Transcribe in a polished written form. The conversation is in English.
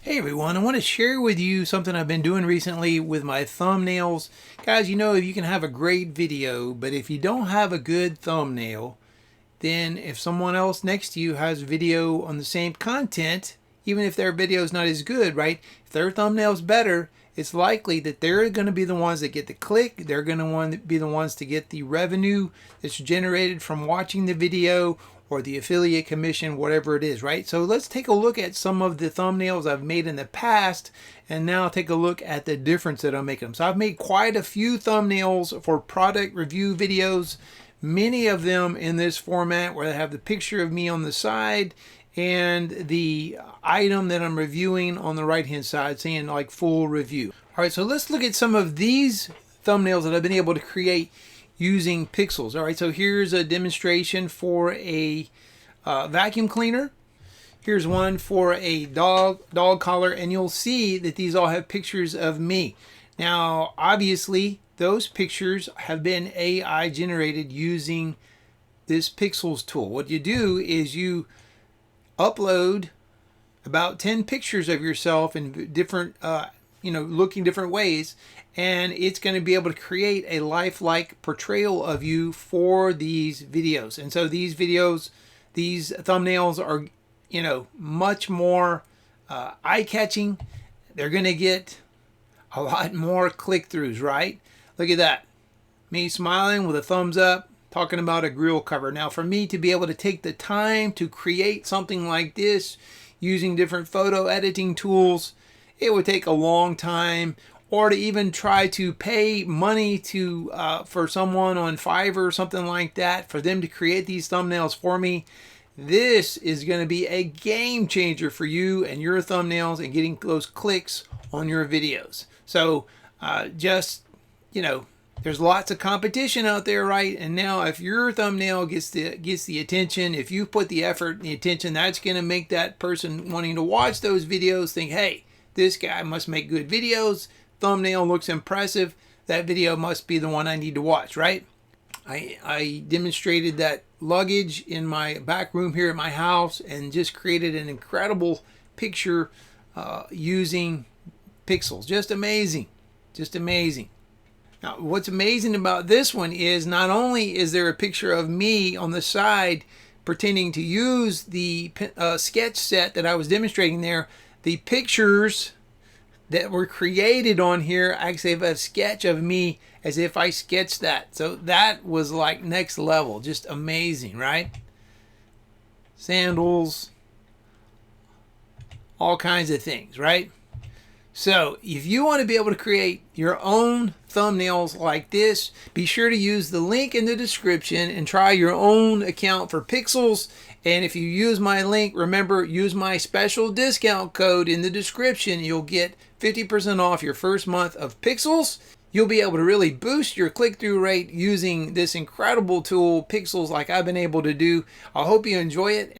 Hey everyone, I want to share with you something I've been doing recently with my thumbnails. Guys, you know, you can have a great video, but if you don't have a good thumbnail, then if someone else next to you has video on the same content, even if their video is not as good, right? If their thumbnail's better, it's likely that they're going to be the ones that get the click. They're going to be the ones to get the revenue that's generated from watching the video, or the affiliate commission, whatever it is, right? So let's take a look at some of the thumbnails I've made in the past, and now take a look at the difference that I'm making them. So I've made quite a few thumbnails for product review videos, many of them in this format where I have the picture of me on the side and the item that I'm reviewing on the right hand side, saying like full review. All right, so let's look at some of these thumbnails that I've been able to create using Pixzels. All right, so here's a demonstration for a vacuum cleaner. Here's one for a dog collar, and you'll see that these all have pictures of me. Now, obviously, those pictures have been AI generated using this Pixzels tool. What you do is you upload about 10 pictures of yourself in different looking different ways, and it's going to be able to create a lifelike portrayal of you for these videos. And so these videos, these thumbnails are, much more eye-catching. They're going to get a lot more click-throughs, right? Look at that. Me smiling with a thumbs up, talking about a grill cover. Now, for me to be able to take the time to create something like this using different photo editing tools, it would take a long time, or to even try to pay money to for someone on Fiverr or something like that for them to create these thumbnails for me. This is going to be a game changer for you and your thumbnails and getting those clicks on your videos. So there's lots of competition out there, right? And now if your thumbnail gets the attention, if you put the effort and the attention, that's going to make that person wanting to watch those videos think, hey, this guy must make good videos. Thumbnail looks impressive. That video must be the one I need to watch, right? I demonstrated that luggage in my back room here at my house and just created an incredible picture using Pixzels. Just amazing. Just amazing. Now, what's amazing about this one is not only is there a picture of me on the side pretending to use the sketch set that I was demonstrating there, the pictures that were created on here actually have a sketch of me as if I sketched that. So that was like next level. Just amazing, right? Sandals, all kinds of things, right? So if you want to be able to create your own thumbnails like this, be sure to use the link in the description and try your own account for Pixzels. And if you use my link, remember, use my special discount code in the description. You'll get 50% off your first month of Pixzels. You'll be able to really boost your click-through rate using this incredible tool, Pixzels, like I've been able to do. I hope you enjoy it.